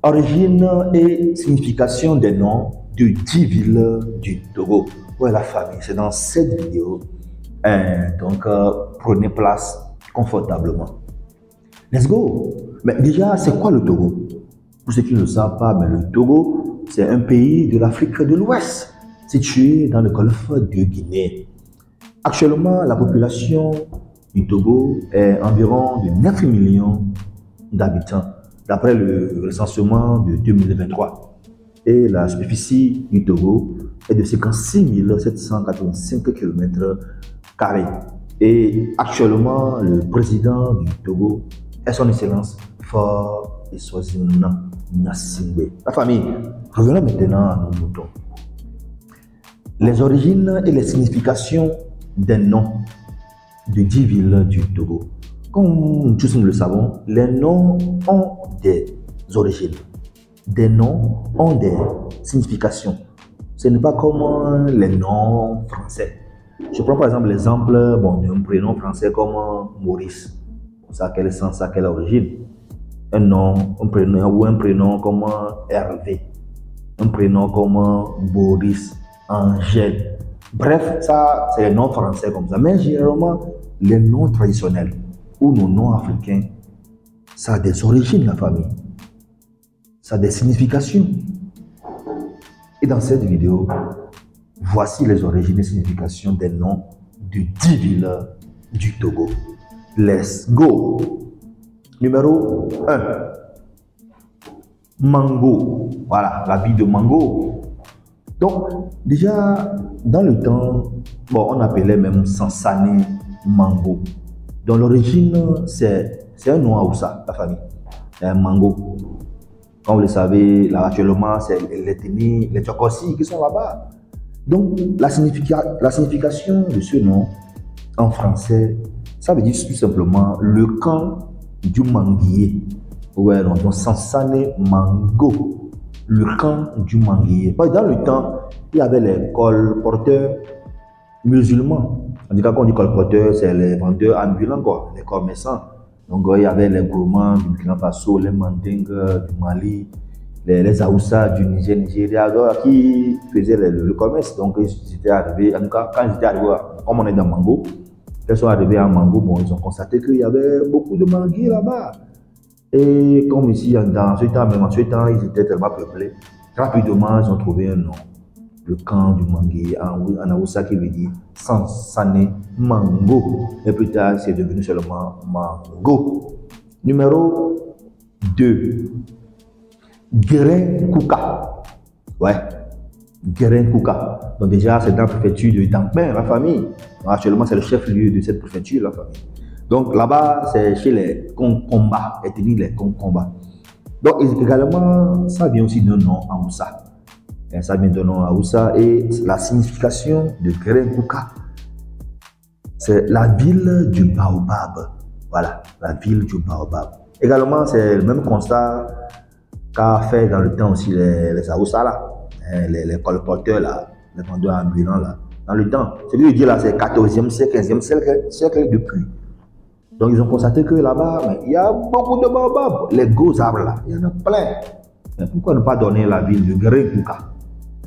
Origine et signification des noms de 10 villes du Togo. Ouais, la famille, c'est dans cette vidéo. Prenez place confortablement. Let's go. Mais déjà, c'est quoi le Togo? Pour ceux qui ne le savent pas, mais le Togo, c'est un pays de l'Afrique de l'Ouest, situé dans le golfe de Guinée. Actuellement, la population du Togo est environ de 9 millions d'habitants, d'après le recensement de 2023. Et la superficie du Togo est de 56 785 km². Et actuellement, le président du Togo est son Excellence Faure Eswazina Gnassingbé. La famille, revenons maintenant à nos moutons. Les origines et les significations des noms de 10 villes du Togo. Comme tous nous le savons, les noms ont des origines. Des noms ont des significations. Ce n'est pas comme les noms français. Je prends par exemple l'exemple d'un prénom français comme Maurice. Ça a quel sens, ça a quelle origine? Un nom, un prénom comme Hervé. Un prénom comme Boris, Angèle. Bref, ça, c'est les noms français comme ça. Mais généralement, les noms traditionnels ou nos noms africains, ça a des origines, la famille. Ça a des significations. Et dans cette vidéo, voici les origines et significations des noms de 10 villes du Togo. Let's go! Numéro 1. Mango. Voilà, la ville de Mango. Donc, déjà, dans le temps, on appelait même Sansane Mango. Donc, l'origine, c'est un nom Hausa, la famille. Mango. Comme vous le savez, là, actuellement, c'est les Tchokossi qui sont là-bas. Donc, la signification de ce nom en français, ça veut dire tout simplement le camp du manguier. Ouais, donc Sansane Mango, le camp du manguier. Dans le temps, il y avait les colporteurs musulmans. En tout cas, quand on dit colporteurs, c'est les vendeurs ambulants, quoi, les commerçants. Donc, il y avait les gourmands du Burkina Faso, les Mandingues du Mali, les Aoussa du Nigeria, qui faisaient le commerce. Donc, ils étaient arrivés, en tout cas, quand ils étaient arrivés, comme on est dans Mango, ils sont arrivés à Mango, ils ont constaté qu'il y avait beaucoup de manguiers là-bas. Et comme ici, dans ce temps, même en ce temps, ils étaient tellement peuplés, rapidement, ils ont trouvé un nom. Le camp du manguier en Aoussa qui veut dire Sansane Mango. Et plus tard, c'est devenu seulement Mango. Numéro 2. Guérin Kouka. Ouais. Guérin Kouka. Donc déjà, c'est dans la préfecture de Dampin, la famille. Donc, actuellement, c'est le chef-lieu de cette préfecture, la famille. Donc là-bas, c'est chez les Konkomba, ethnie les Konkomba. Donc également, ça vient aussi d'un nom en Hausa. Ça vient d'un nom en Hausa et la signification de Guérin Kouka, c'est la ville du Baobab. Voilà, la ville du Baobab. Également, c'est le même constat qu'a fait dans le temps aussi les Hausa là, les colporteurs là, les vendeurs ambulants là. Dans le temps, ce que je dis là, c'est 14e siècle, 15e siècle depuis. Donc ils ont constaté que là-bas, il y a beaucoup de baobabs, les gros arbres là, il y en a plein. Mais pourquoi ne pas donner la ville de Guérin Kouka,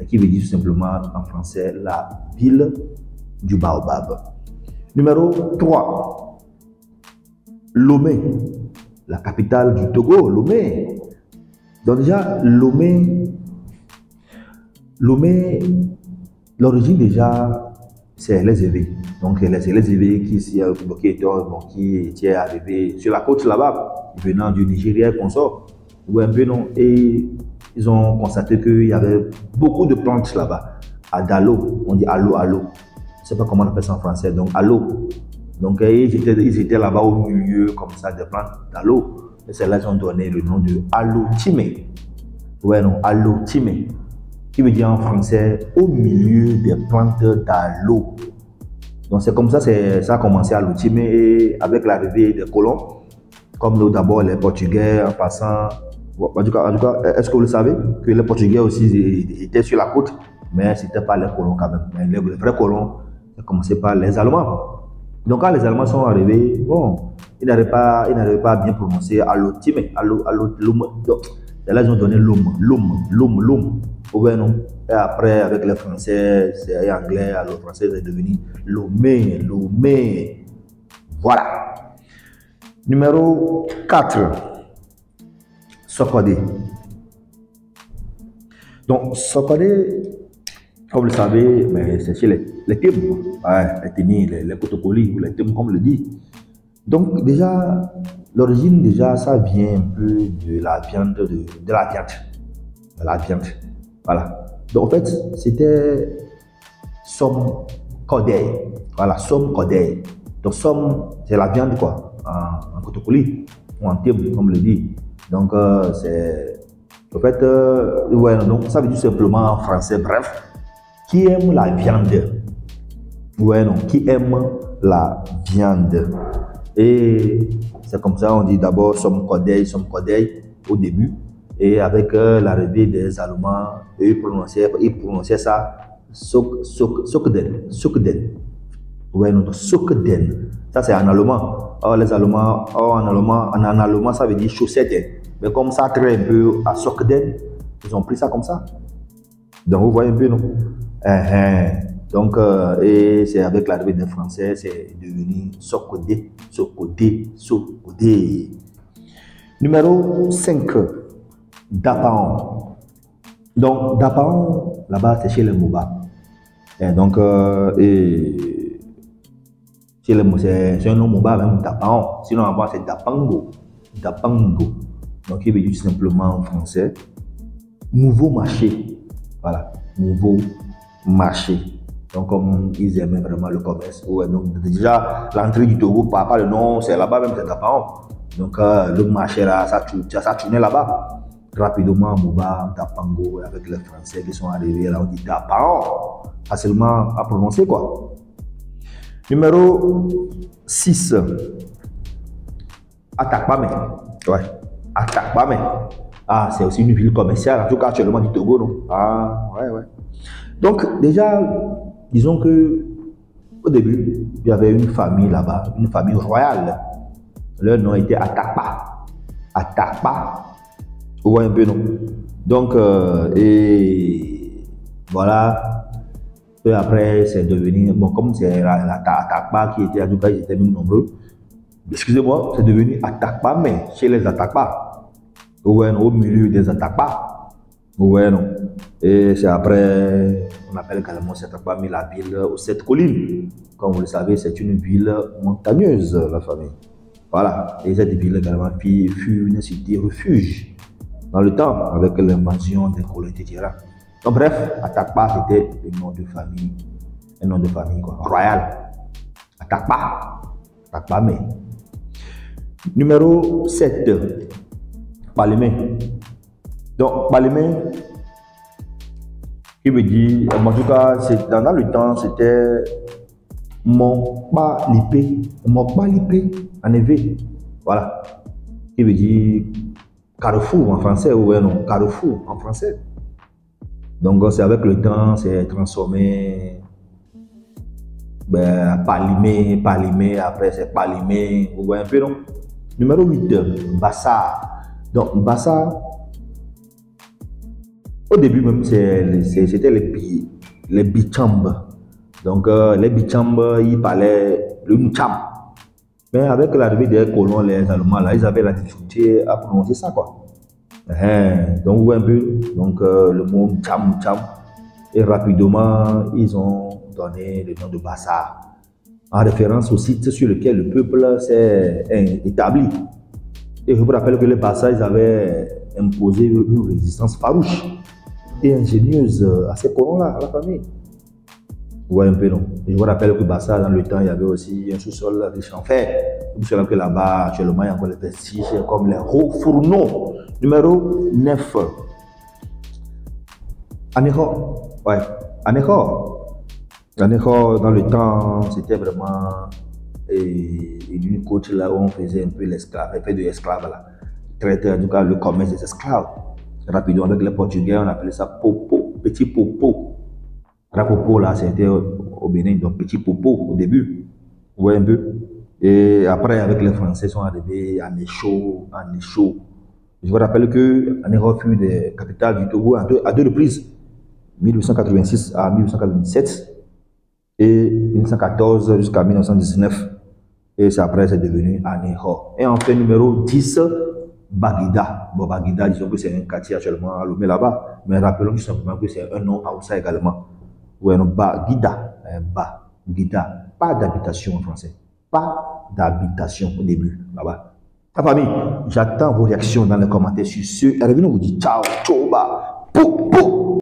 qui veut dire tout simplement en français la ville du baobab. Numéro 3. Lomé, la capitale du Togo, Lomé. Donc déjà, Lomé, l'origine déjà, c'est les évêques. Donc les évêques qui étaient arrivés sur la côte là-bas, venant du Nigeria et consort, ou un peu non, et ils ont constaté qu'il y avait beaucoup de plantes là-bas. À Dalo, on dit allo. Je ne sais pas comment on appelle ça en français, donc allo. Donc ils étaient là-bas au milieu comme ça des plantes d'allo. Et c'est là qu'ils ont donné le nom de Allotime. Ouais, non, Allotime. Qui veut dire en français au milieu des plantes d'allo. Donc c'est comme ça, ça a commencé à Allotime et avec l'arrivée des colons, comme d'abord les Portugais en passant. En tout cas, est-ce que vous le savez que les Portugais aussi étaient sur la côte, mais ce n'étaient pas les colons quand même. Mais les vrais colons, ça a commencé par les Allemands. Donc quand les Allemands sont arrivés, ils n'arrivaient pas à bien prononcer Allotime. Et là, ils ont donné l'homme. Ouais, non. Et après, avec les Français, c'est anglais, alors le français est devenu Lomé. Voilà. Numéro 4, Sokodé. Donc, Sokodé, comme vous le savez, c'est chez les thèmes, les ténis, les cotocolis, les thèmes, comme on le dit. Donc, déjà, l'origine, déjà, ça vient un peu de la viande, de la viande. Voilà. Donc, en fait, c'était Somme Kodey. Voilà, Somme Kodey. Donc, Somme, c'est la viande, quoi, en cotocoli, ou en thème, comme on le dit. Donc, c'est. En fait, ouais, donc, ça veut dire simplement en français, bref, qui aime la viande. Ouais, non, qui aime la viande. Et c'est comme ça, on dit d'abord Somme Kodey au début. Et avec l'arrivée des Allemands, ils prononçaient ça Sokden. Ouais, non, Sokden. Ça, c'est en allemand. Or, les Allemands, en allemand, ça veut dire chaussette. Mais comme ça traîne un peu à Sokden, ils ont pris ça comme ça. Donc, vous voyez un peu, non? Donc, et c'est avec l'arrivée des Français, c'est devenu Sokodé. Numéro 5, Dapaon. Donc, Dapaon, là-bas, c'est chez les Moba. Et donc, chez les Moba, c'est un nom Moba, même Dapaon. Sinon, là-bas, c'est Dapango. Donc, il veut dire simplement en français, nouveau marché. Voilà, nouveau marché. Donc, comme ils aimaient vraiment le commerce. Ouais, donc, déjà, l'entrée du Togo, pas le nom, c'est là-bas même, c'est Dapaon. Donc, le marché là, ça tournait là-bas. Rapidement, Moba, Dapango, avec les Français qui sont arrivés là, on dit Dapaon. Facilement à prononcer, quoi. Numéro 6, Atakpame. Ouais, Atakpame. Ah, c'est aussi une ville commerciale, en tout cas actuellement du Togo, non? Ah, ouais. Donc, déjà, disons que au début, il y avait une famille là-bas, une famille royale. Leur nom était Atakpa. Vous voyez un peu, non? Donc, et voilà. Peu après, c'est devenu, bon, comme c'est la Atakpa qui était, en tout cas, ils étaient même nombreux. Excusez-moi, c'est devenu Atakpa, mais chez les Atakpa. Ouais, au milieu des Atakpa. Ouais, non. Et c'est après, on appelle également cette Atakpa, mais la ville aux 7 collines. Comme vous le savez, c'est une ville montagneuse, la famille. Voilà. Et cette ville également fut une cité refuge dans le temps, avec l'invasion des colons, etc. Donc, bref, Atakpa, c'était le nom de famille, un nom de famille, quoi, royal. Atakpa, mais. Numéro 7, Palimé. Donc, Palimé, qui veut dire, en tout cas, dans le temps, c'était Mokpa-Lipé, en effet. Voilà. Qui veut dire Carrefour en français, ou non, Carrefour en français. Donc, c'est avec le temps, c'est transformé. Palimé, après c'est Palimé, vous voyez un peu, non? Numéro 8, Bassa. Donc, Bassa, au début même, c'était les Bichambes. Donc, les Bichambes, ils parlaient le Ncham. Mais avec l'arrivée des colons, les Allemands, là, ils avaient la difficulté à prononcer ça, quoi. Donc, vous voyez un peu, donc, le mot Ncham. Et rapidement, ils ont donné le nom de Bassa, en référence au site sur lequel le peuple s'est établi. Et je vous rappelle que les Bassa, ils avaient imposé une résistance farouche et ingénieuse à ces colons-là, à la famille. Vous voyez un peu, non? Et je vous rappelle que Bassa, dans le temps, il y avait aussi un sous-sol riche en fer. Vous savez que là-bas, actuellement, il y a encore les vestiges comme les hauts fourneaux. Numéro 9, Anéhor. Ouais, Anéhor, dans le temps, c'était vraiment une côte là où on faisait un peu l'esclave, fait de l'esclave là. Traitait en tout cas le commerce des esclaves. Rapidement, avec les Portugais, on appelait ça Popo, petit Popo. Popo là, c'était au Bénin, donc petit Popo au début. Vous voyez un peu. Et après, avec les Français, sont arrivés à Néchaud. Je vous rappelle que Anéhor fut des capitales du Togo à deux reprises, 1886 à 1897 et 1914 jusqu'à 1919. Et après, c'est devenu Anéhor. Et enfin, numéro 10, Baguida. Bon, Baguida, disons que c'est un quartier actuellement à Lomé là-bas, mais rappelons tout simplement que c'est un nom Haoussa également. Ouais, non, Baguida, Baguida, pas d'habitation en français. Pas d'habitation au début, là-bas. Ta famille, j'attends vos réactions dans les commentaires sur ce. Et revenez vous dire ciao, ciao, bah, pou, pou.